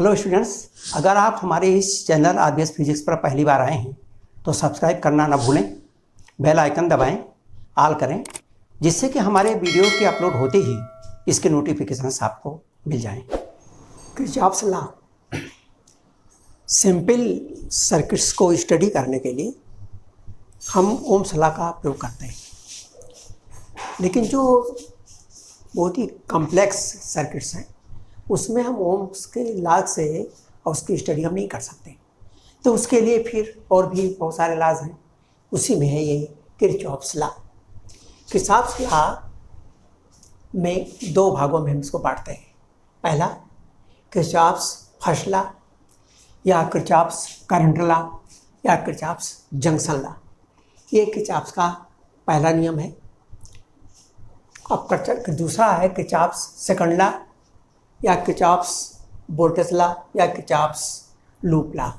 Hello students, अगर आप हमारे इस चैनल आरबीएस फिजिक्स पर पहली बार आए हैं तो सब्सक्राइब करना ना भूलें, बेल आइकन दबाएं, ऑल करें, जिससे कि हमारे वीडियो के अपलोड होते ही इसके नोटिफिकेशंस आपको मिल जाएं। किरचॉफ्स लॉ, सिंपल सर्किट्स को स्टडी करने के लिए हम ओम्स लॉ का प्रयोग करते हैं, लेकिन जो बहुत ही कॉम्प्लेक्स सर्किट्स हैं उसमें हम ओम्स के लॉ से और उसकी स्टडी हम नहीं कर सकते। तो उसके लिए फिर और भी बहुत सारे लॉज हैं, उसी में है ये किरचॉफ्स लॉ। किरचॉफ्स लॉ में दो भागों में हम इसको बांटते हैं। पहला किरचॉफ्स फर्स्ट लॉ या किरचॉफ्स करंट लॉ या किरचॉफ्स जंक्शन लॉ। ये किरचॉफ्स का पहला नियम है। अब दूसरा है किरचॉफ्स सेकंड लॉ या किरचॉफ्स वोल्टेज लॉ या किरचॉफ्स लूप लॉ।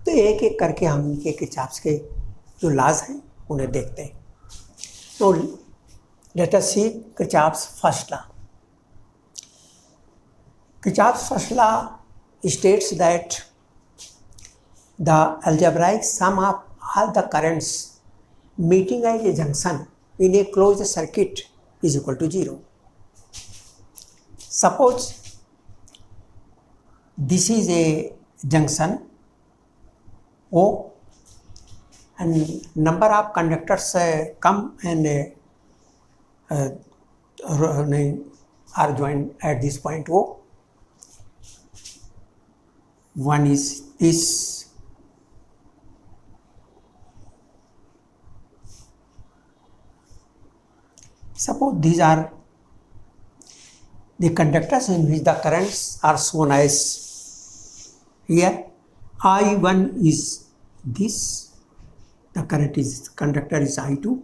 तो एक एक करके हम इनके किरचॉफ्स के जो लॉज हैं उन्हें देखते हैं। तो let us see Kirchhoff's first law. Kirchhoff's first law states that the algebraic sum of all the currents meeting at a junction in a closed circuit is equal to 0. Suppose this is a junction O and number of conductors come and are joined at this point O. One is this, suppose these are the conductors in which the currents are shown as here. I1 is this, the conductor is I2,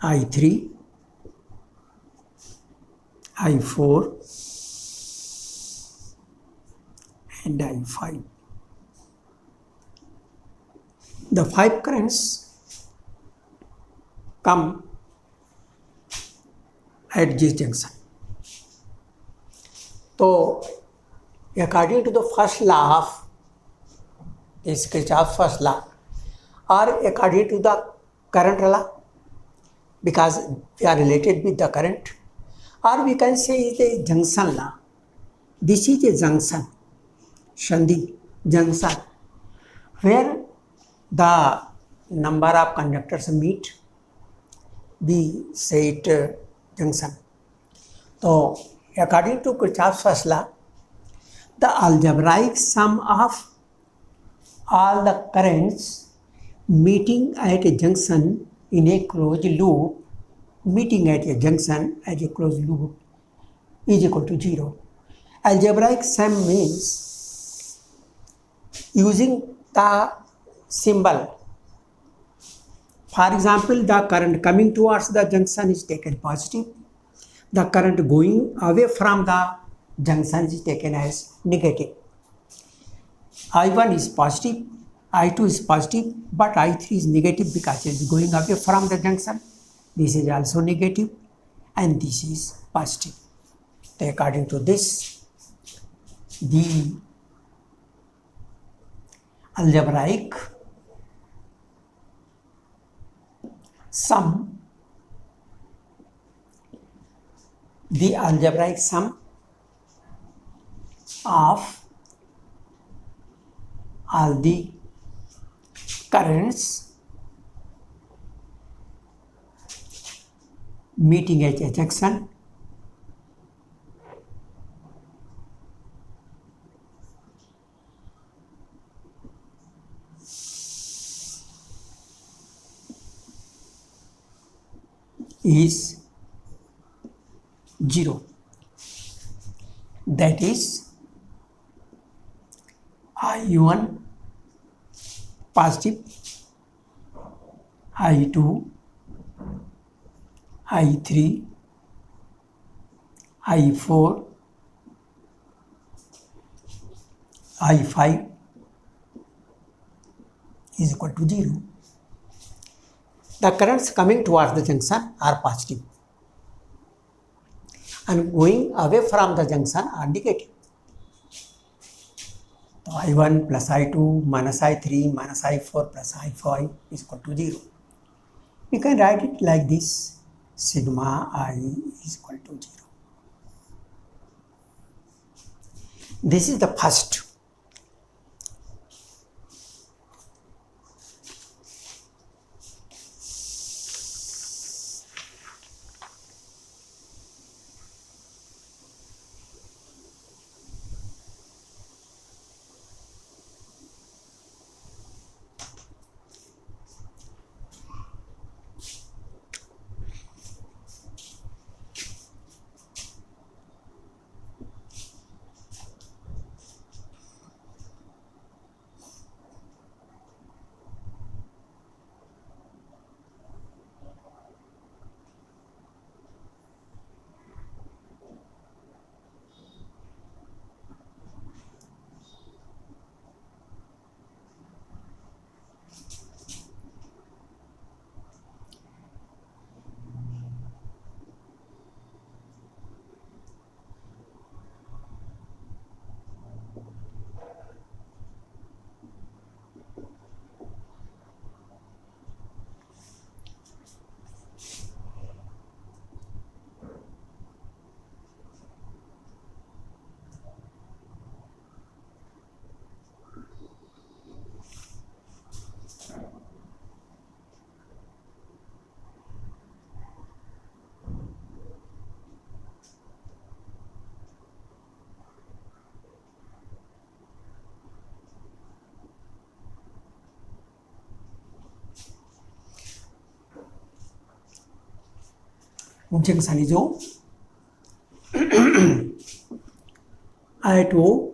I3, I4 and I5. The 5 currents come at this junction. So, according to the first law of this Kirchhoff's first law, or according to the current law, because they are related with the current, or we can say it is a junction law. This is a junction, Sandhi junction, where the number of conductors meet, we say it junction. So, according to Kirchhoff's first law, the algebraic sum of all the currents meeting at a junction in a closed loop, is equal to 0. Algebraic sum means using the symbol. For example, the current coming towards the junction is taken positive. The current going away from the junction is taken as negative. I1 is positive, I2 is positive, but I3 is negative because it is going away from the junction. This is also negative and this is positive. So according to this, the algebraic sum of all the currents meeting at a junction is 0. That is I1 positive, I2, I3, I4, I5 is equal to 0. The currents coming towards the junction are positive. and going away from the junction are negative. So I1 plus I2 minus I3 minus I4 plus I5 is equal to 0. We can write it like this, sigma I is equal to 0. This is the first. Junction is O. At O,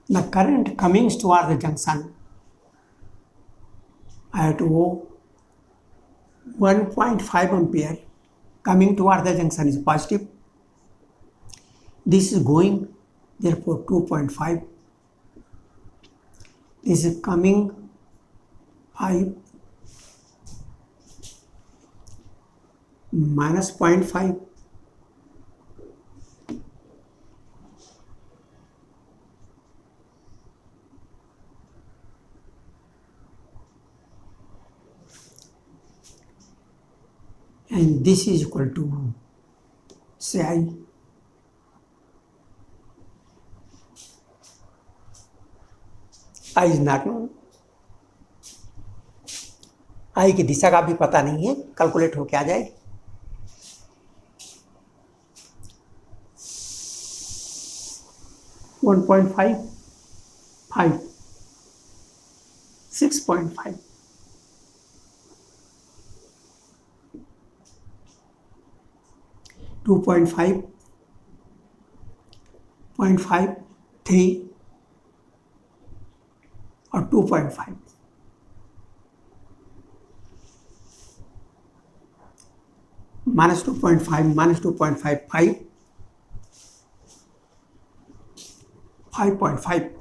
the current coming toward the junction at O 1.5 ampere coming toward the junction is positive. This is going, therefore 2.5. This is coming 5 minus 0.5. And this is equal to, say, I is not known. I की दिशा का भी पता नहीं है, calculate होके आ जाएगी. One point five, 6.5. Two point five, 0.5, 3 or 2.5. Minus 2.5 minus 2.5, 5.5.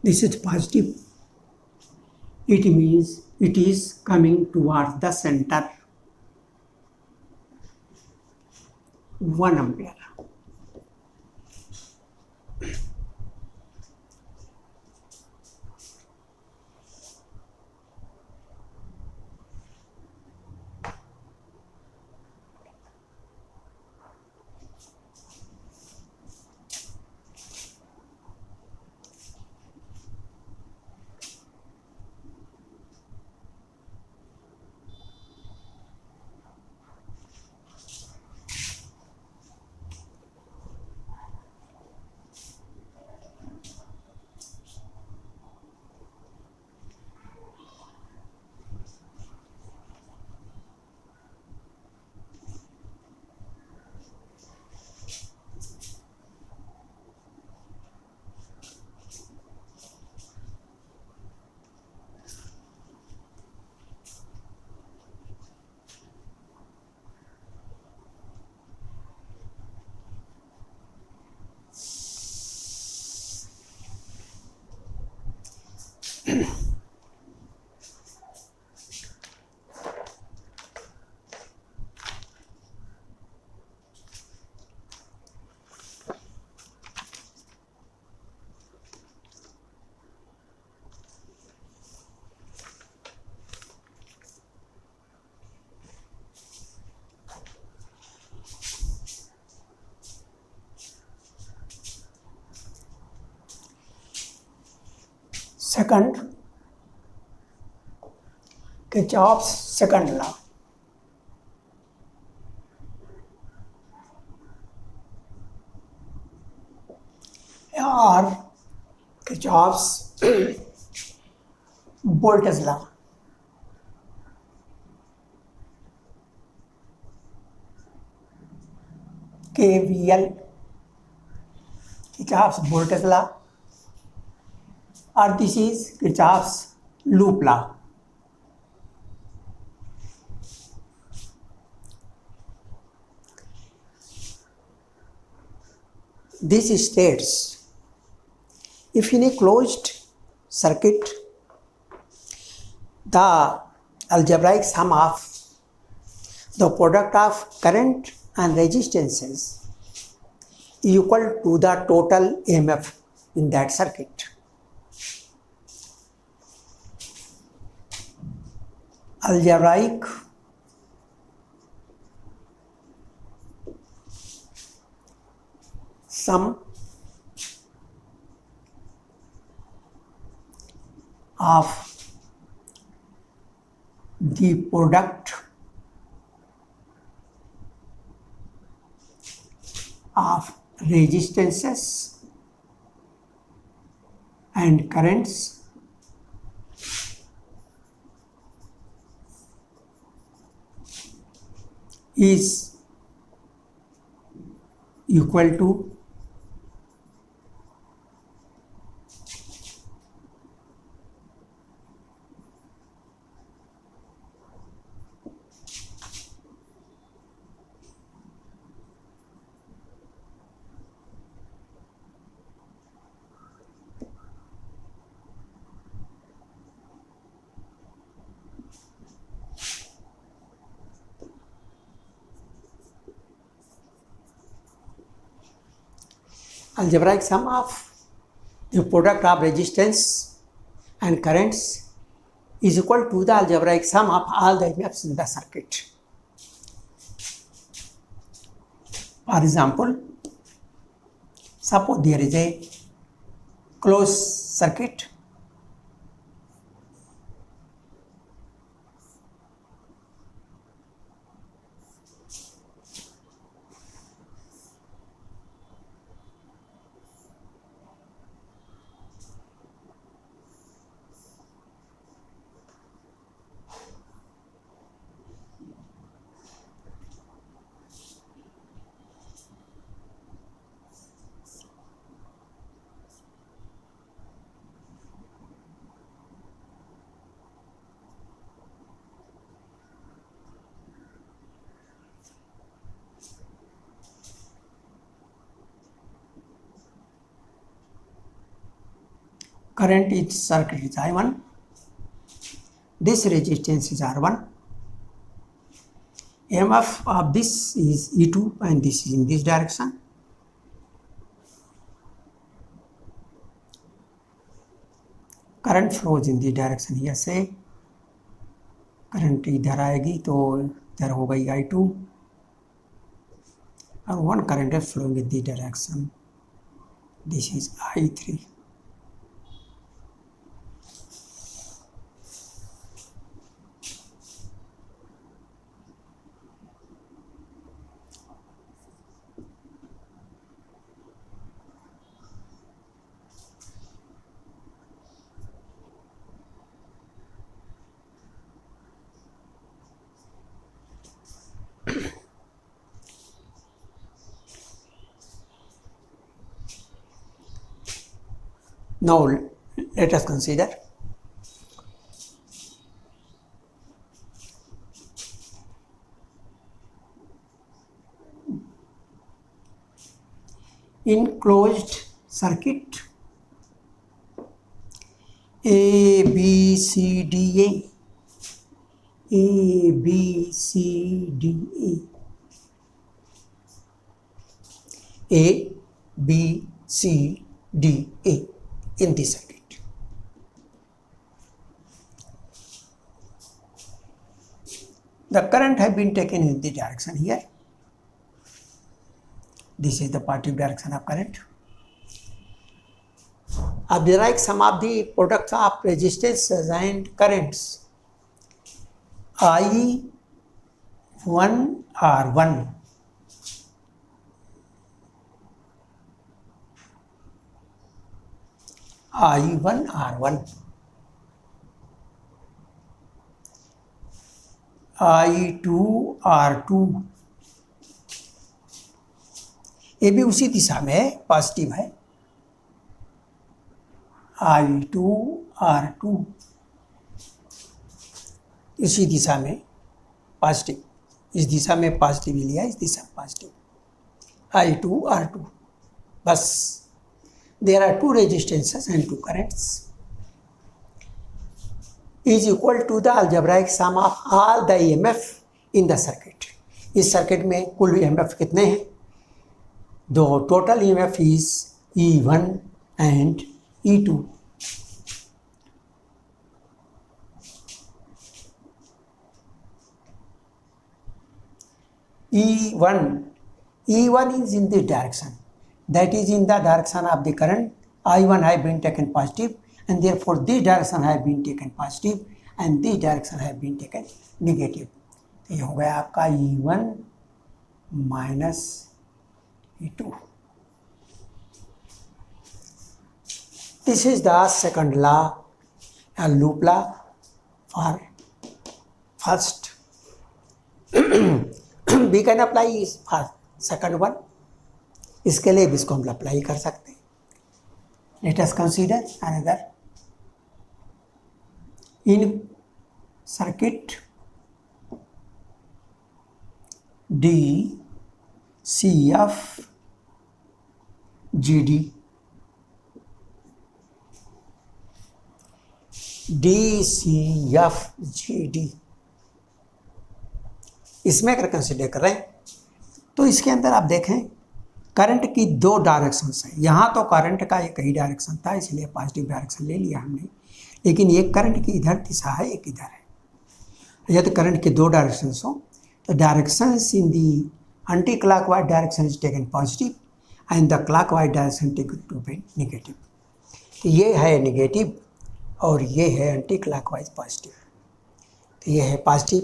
This is positive. It means it is coming towards the center. 1 ampere. Second, Kirchhoff's second law. Or Kirchhoff's voltage law. KVL, Kirchhoff's voltage law, or this is Kirchhoff's loop law. This states, if in a closed circuit, the algebraic sum of the product of current and resistances is equal to the total EMF in that circuit. Algebraic sum of the product of resistances and currents is equal to algebraic sum of the product of resistance and currents is equal to the algebraic sum of all the EMFs in the circuit. For example, suppose there is a closed circuit current is circuit is I1, this resistance is R1, EMF of this is E2 and this is in this direction. Current flows in this direction here से current इधर आएगी तो इधर हो गई I2 और one current is flowing in this direction, this is I3. Now let us consider in closed circuit a C D A B C D A B, C, D, A in this circuit. The current have been taken in the direction here. This is the positive direction of current. Derive sum of the products of resistances and currents. I1 R1 I1 R1 I2 R2 ये भी उसी दिशा में positive है। I2 R2 इसी दिशा में positive, इस दिशा में positive लिया, इस दिशा में पॉजिटिव। I2 R2 बस there are two resistances and two currents is equal to the algebraic sum of all the EMF in the circuit. इस सर्किट में कुल EMF कितने हैं? दो, total EMF is E1 and E2. E1 is in the direction, that is in the direction of the current. I1 have been taken positive and therefore this direction have been taken positive and this direction have been taken negative. तो ये हो गया आपका E1 minus E2. This is the second law, a loop law for first. We can apply is for second one. इसके लिए भी इसको हम अप्लाई कर सकते हैं। Let us consider another in circuit D C F G D इसमें अगर कंसीडर कर रहे हैं तो इसके अंदर आप देखें करंट की दो डायरेक्शंस हैं। यहाँ तो करंट का एक ही डायरेक्शन था, इसलिए पॉजिटिव डायरेक्शन ले लिया हमने, लेकिन एक करंट की इधर दिशा है, एक इधर है। यदि करंट के दो डायरेक्शंस हो तो directions in the anti clockwise direction is taken positive and the clockwise direction taken to be negative. तो ये है नेगेटिव और ये है एंटी क्लॉकवाइज पॉजिटिव। तो ये है positive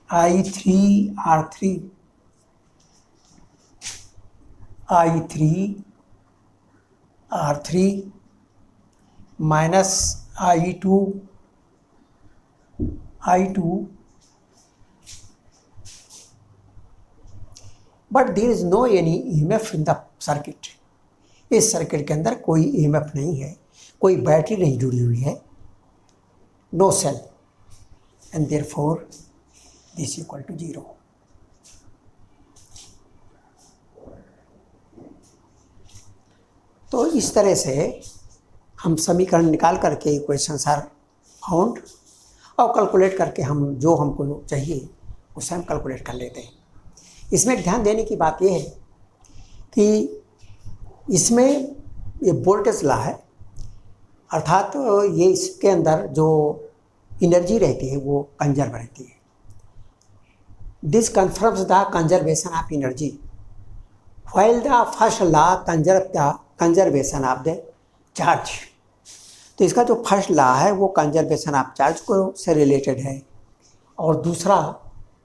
I3 R3 minus I2 but there is no any EMF in the circuit. इस सर्किट के अंदर कोई EMF नहीं है, कोई बैटरी नहीं जुड़ी हुई है, no cell, and therefore this equal to 0. तो इस तरह से हम समीकरण निकाल करके इक्वेशंस आर फाउंड और कैलकुलेट करके हम जो हमको चाहिए उसे हम कैलकुलेट कर लेते हैं। इसमें ध्यान देने की बात यह है कि इसमें ये वोल्टेज लॉ है, अर्थात ये इसके अंदर जो एनर्जी रहती है वो कंजर्व रहती है। This confirms the conservation of energy while the first law conserve the conservation of the charge. तो इसका जो फर्स्ट लॉ है वो कंजर्वेशन ऑफ चार्ज को से रिलेटेड है और दूसरा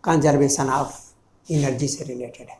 कंजर्वेशन ऑफ एनर्जी से रिलेटेड है।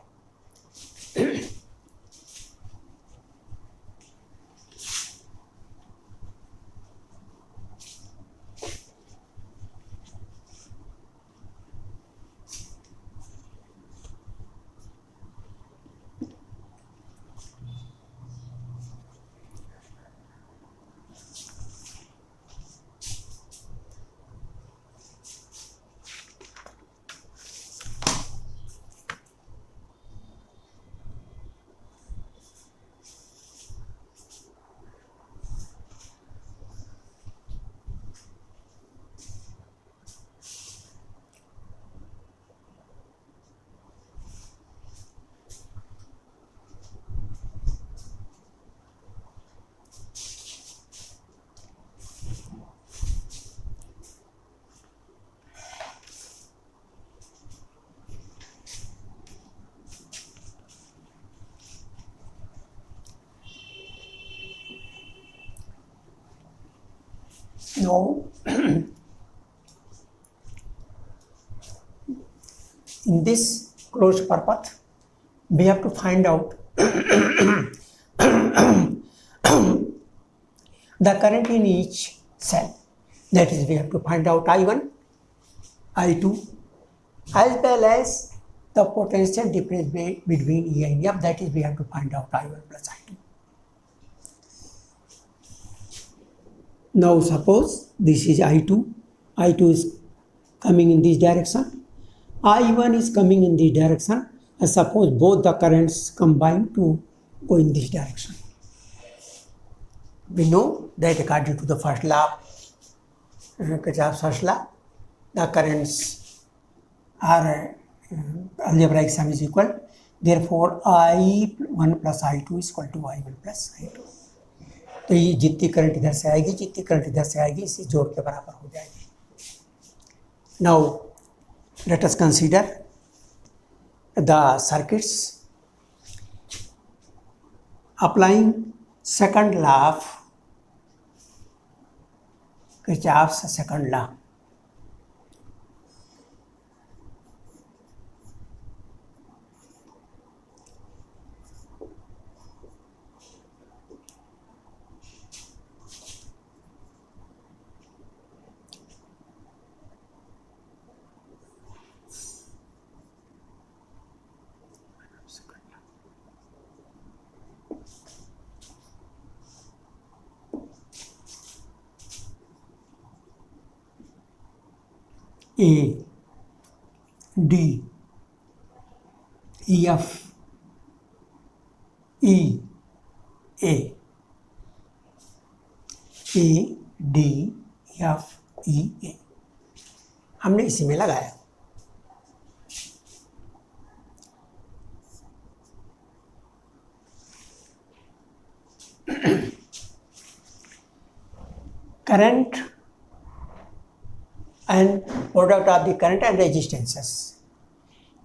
Now, in this closed path, we have to find out the current in each cell. That is, we have to find out I1, I2, as well as the potential difference between E and F. That is, we have to find out I1 plus I2. Now, suppose this is I2. I2 is coming in this direction. I1 is coming in this direction. And suppose both the currents combine to go in this direction. We know that according to the first law, Kirchhoff's first law, the currents are algebraic sum is equal. Therefore, I1 plus I2 is equal to I1 plus I2. तो ये जितनी current इधर से आएगी, जितनी current इधर से आएगी, इसी जोड़ के बराबर हो जाएगी. Now, let us consider the circuits applying second law of Kirchhoff's second law. A, D, F, E, A, A, D, F, E, A. हमने इसी में लगाया. Current and product of the current and resistances.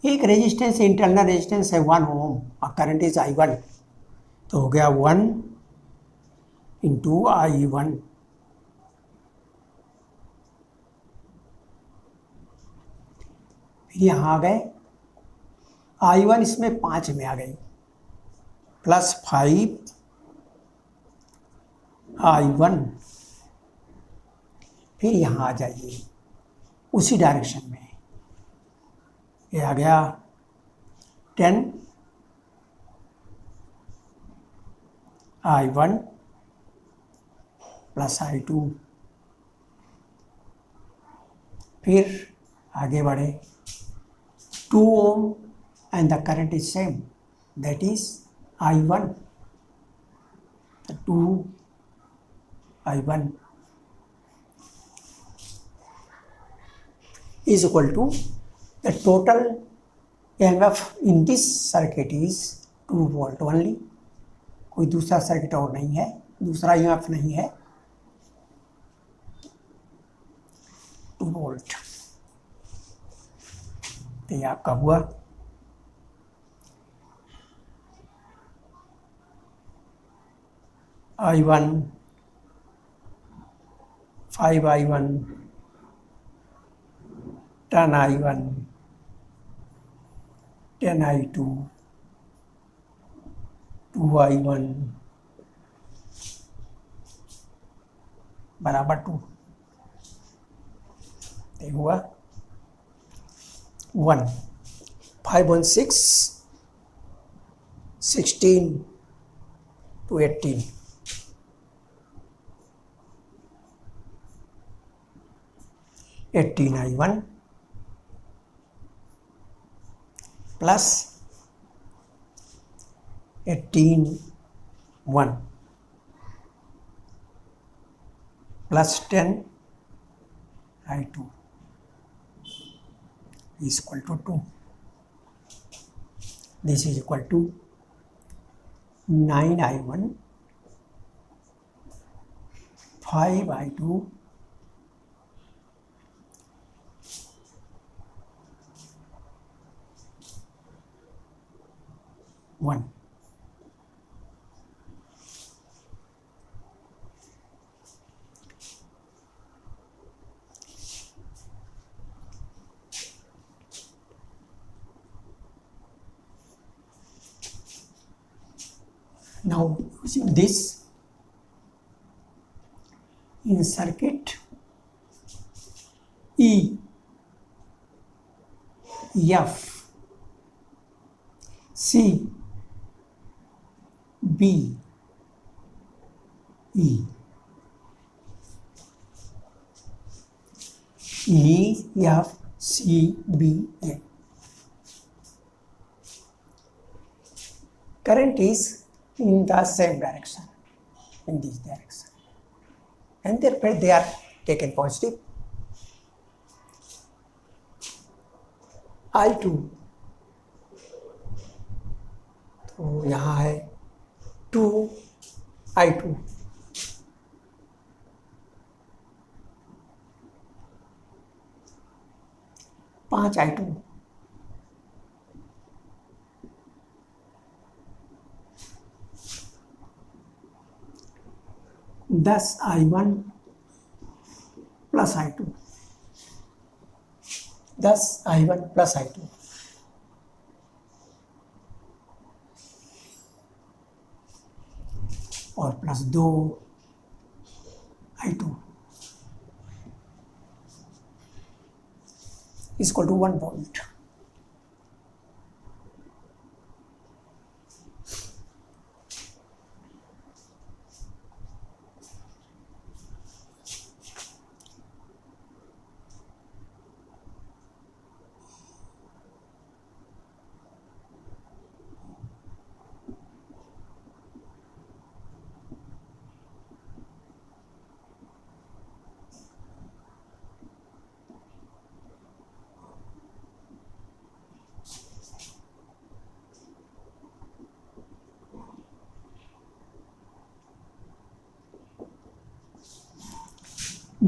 एक resistance internal resistance है 1 ओम और current is I1, तो हो गया 1 इंटू I1. फिर यहाँ आ गए I1 इसमें 5 में आ गई प्लस 5 I1. फिर यहाँ आ जाइए उसी डायरेक्शन में, ये आ गया 10 I1 प्लस I2. फिर आगे बढ़े 2 ohm and the current is same, that is I1, 2 I1 is equal to the total EMF in this circuit is 2 volt only. कोई दूसरा सर्किट और नहीं है, दूसरा EMF नहीं है, 2 volt. तो ये आपका हुआ I1 5 I1 10 I1 10 I2 2 I1 बराबर 2. ये हुआ 1 5 1 6 16 to 18. 18 I1 plus 18 1 plus 10 I2 is equal to 2. This is equal to 9 I1 5 I2 1. Now using this in circuit E, F, C, B, E. E, F, C, B, A. Current is in the same direction, in this direction, and therefore they are taken positive. I2 तो यहाँ है 2I2, पाँच I2, 10I1 plus I2, 10I1 plus I2, और plus 2I2 equal to 1 volt.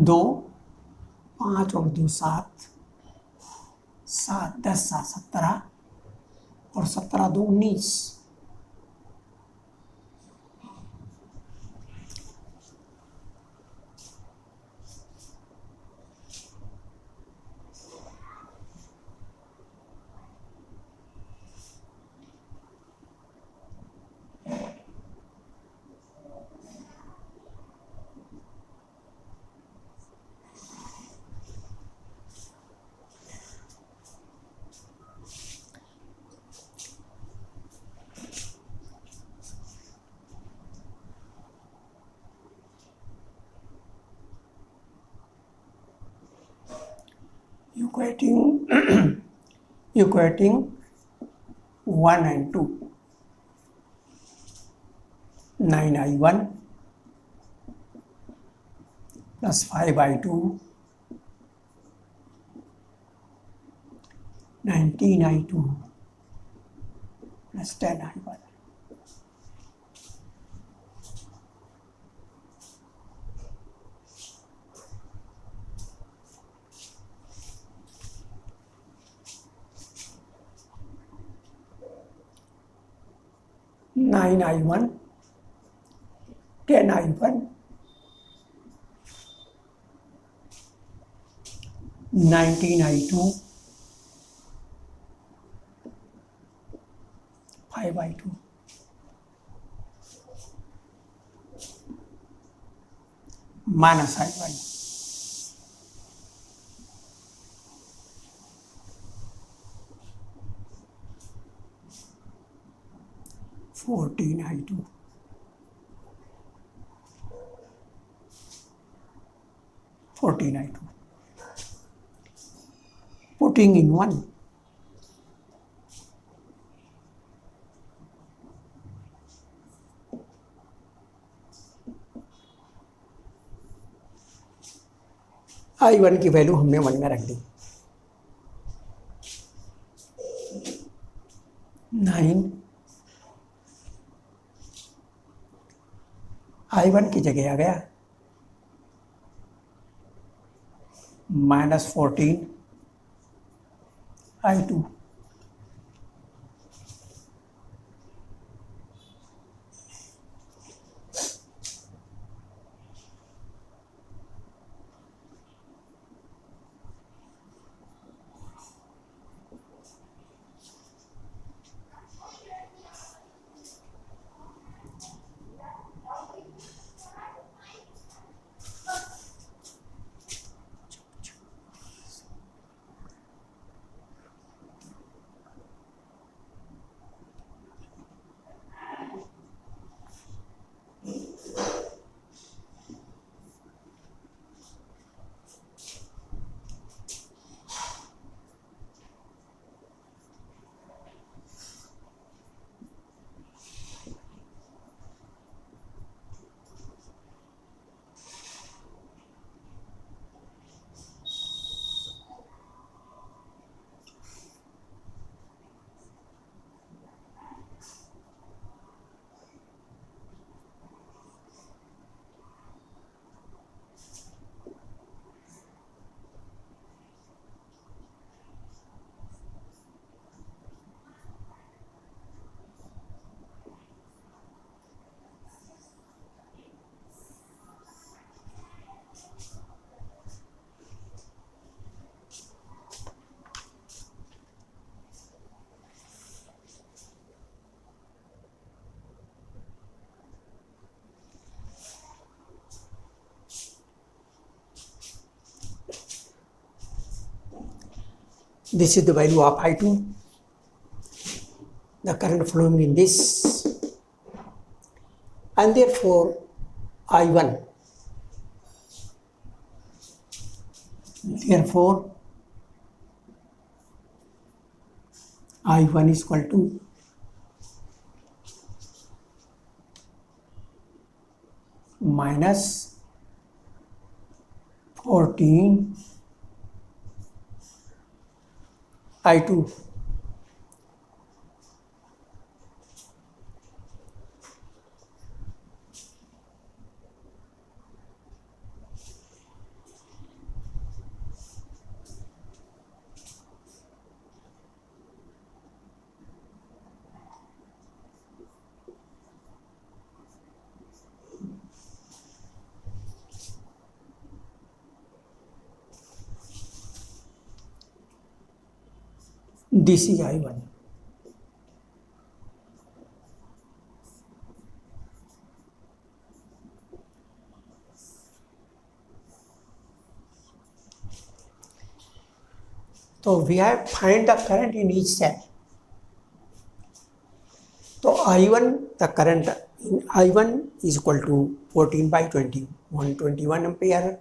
दो, 5 और 2 7, 7 10 7 17, और 17 2 19। equating 1 and 2, 9I1 plus 5I2, 19I2 plus 10I1. Nine I1, 10I1, 19I2, 5I2, minus I1, 14I2, 14I2. Putting in 1, I1 की value हमने 1 में रख दी। 9 I1 की जगह आ गया -14 I2, This is the value of I2, the current flowing in this, and therefore I1. Therefore, I1 is equal to minus 14 I2 . This is I1. So we have find the current in each cell. So I1, the current in I1 is equal to 14 by 20, 121 ampere.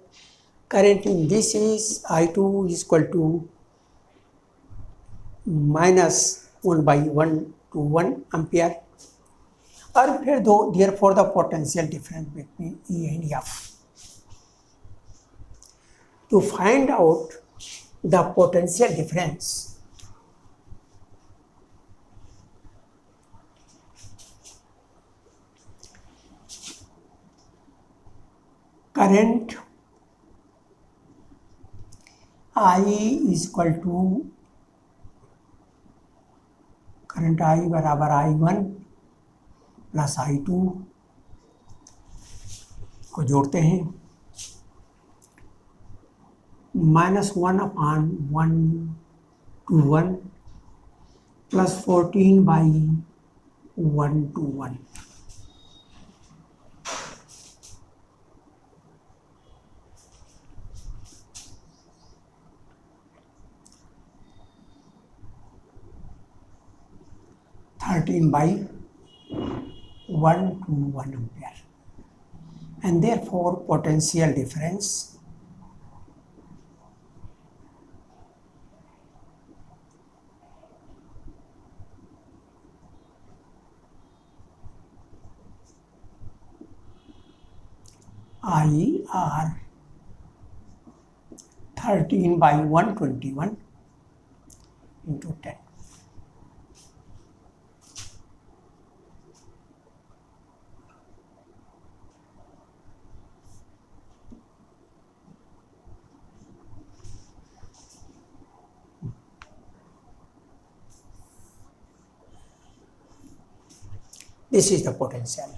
Current in this is I2 is equal to minus 1 by 121 ampere. और फिर दो, therefore the potential difference between E and F. To find out the potential difference, current I is equal to current I बराबर I1 plus I2 को जोड़ते हैं, -1/121 plus 14 by 121. by 121 ampere, and therefore potential difference IR 13 by 121 into 10. This is the potential.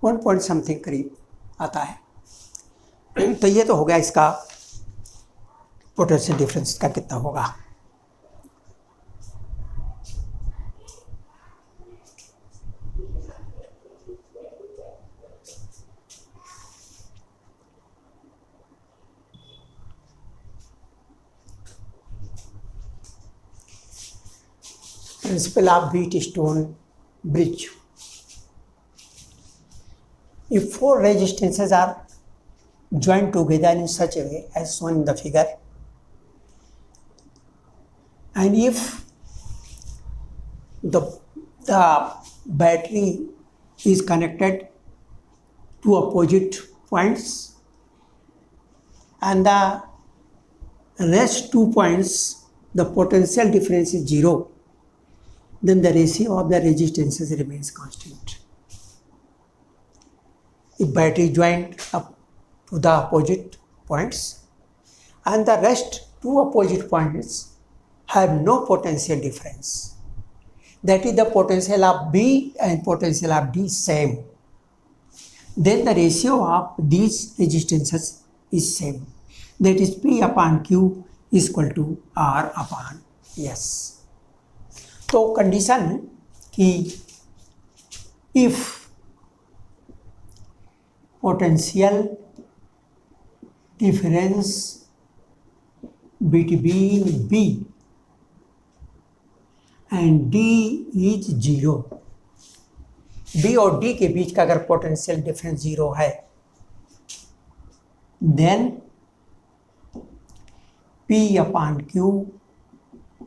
One point something करीब आता है. तो ये तो हो गया इसका पोटेंशियल डिफरेंस का कितना होगा. Principle of Wheatstone bridge. If four resistances are joined together in such a way as shown in the figure, and if the battery is connected to opposite points and the rest 2 points the potential difference is 0, then the ratio of the resistances remains constant. If battery joined up to the opposite points and the rest 2 opposite points have no potential difference, that is the potential of B and potential of D same, then the ratio of these resistances is same, that is P upon Q is equal to R upon S. तो condition कि if potential difference between B and D is 0. B और D के बीच का अगर potential difference 0 है, then P upon Q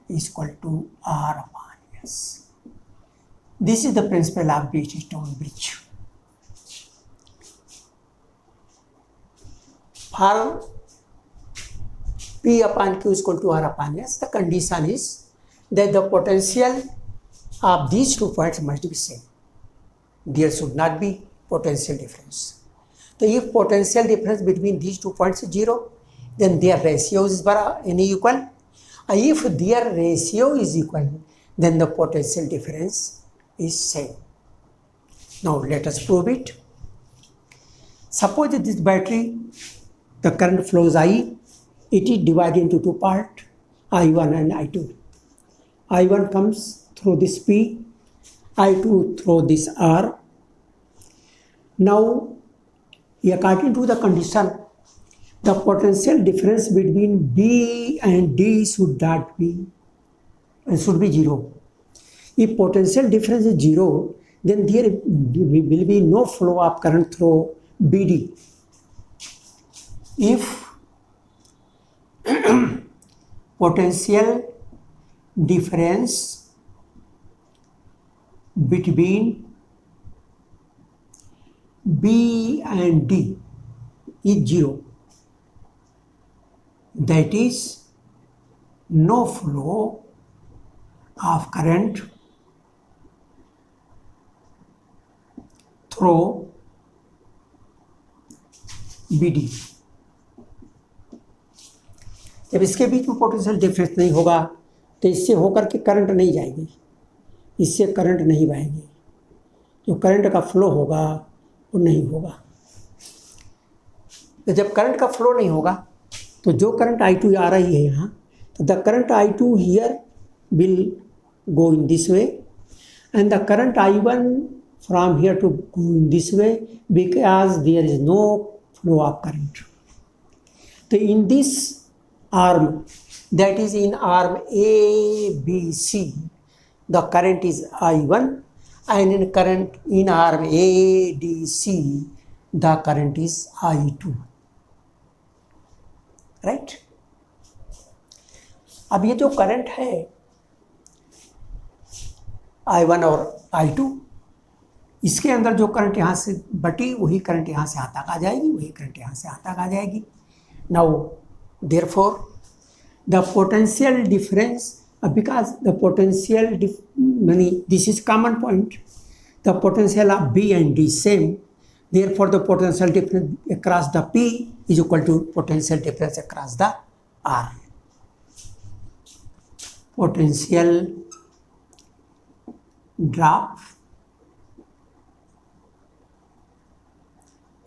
is equal to R upon S. This is the principle of Wheatstone bridge. For P upon Q is equal to R upon S, the condition is that the potential of these 2 points must be same. There should not be potential difference. So if potential difference between these 2 points is 0, then their ratio is equal. If their ratio is equal, then the potential difference is same. Now let us prove it. Suppose that this battery, the current flows I, it is divided into 2 parts, I1 and I2. I1 comes through this P, I2 through this R. Now, according to the condition, the potential difference between B and D should be 0. If potential difference is 0, then there will be no flow of current through BD. If potential difference between B and D is 0, that is no flow of current through BD. जब इसके बीच में potential difference नहीं होगा तो इससे होकर के current नहीं जाएगी, इससे करंट नहीं बहेगी, जो करंट का फ्लो होगा वो नहीं होगा। तो जब करंट का फ्लो नहीं होगा तो जो करंट I2 आ रही है यहाँ, तो the current I2 here will go in this way and the current I1 from here to go in this way because there is no flow of current. So in this arm, that is in arm A, B, C, the current is I1 and in arm A, D, C, the current is I2. Right? अब ये जो current है I1 और I2, इसके अंदर जो current यहाँ से बटी वही करंट यहाँ से आता आ जाएगी, वही करंट यहाँ से आता आ जाएगी। Now therefore the potential difference, because the potential this is common point, the potential of B and D same, therefore the potential difference across the P is equal to potential difference across the R. Potential drop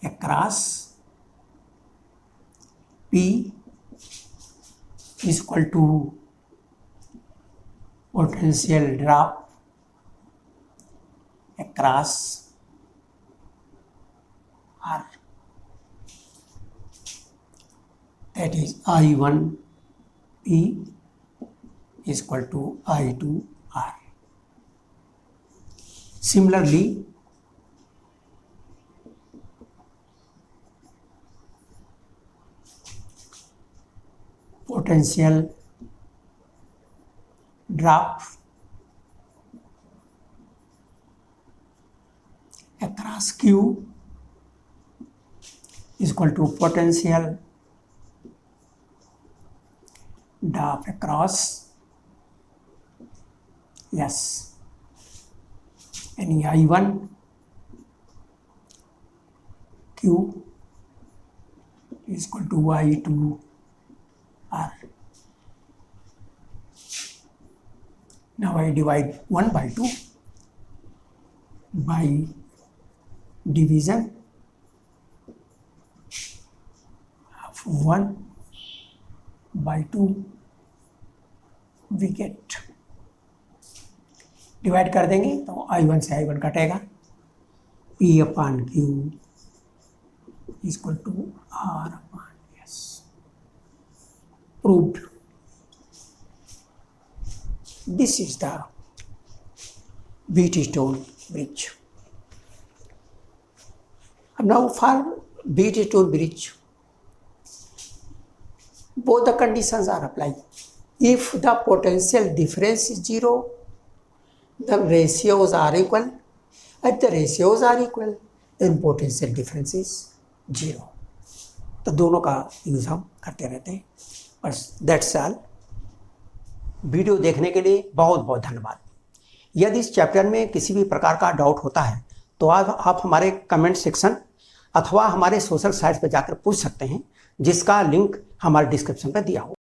across P is equal to potential drop across R, that is I1 P is equal to I2 R. Similarly, potential drop across Q is equal to potential drop across S, any I1 Q is equal to I2 R. Now I divide 1 by 2 by division of 1 by 2 we get, divide कर देंगे तो I1 से I1 कटेगा, P upon Q is equal to R upon S. Proved. This is the Wheatstone bridge. Now for Wheatstone bridge, both the conditions are applied. If the potential difference is 0, the ratios are equal. If the ratios are equal, then potential difference is 0. तो दोनों का use हम करते रहते हैं. बस that's all. Video देखने के लिए बहुत बहुत धन्यवाद. यदि इस चैप्टर में किसी भी प्रकार का डाउट होता है तो आप हमारे कमेंट सेक्शन अथवा हमारे सोशल साइट्स पर जाकर पूछ सकते हैं, जिसका लिंक हमारे डिस्क्रिप्शन पर दिया होगा.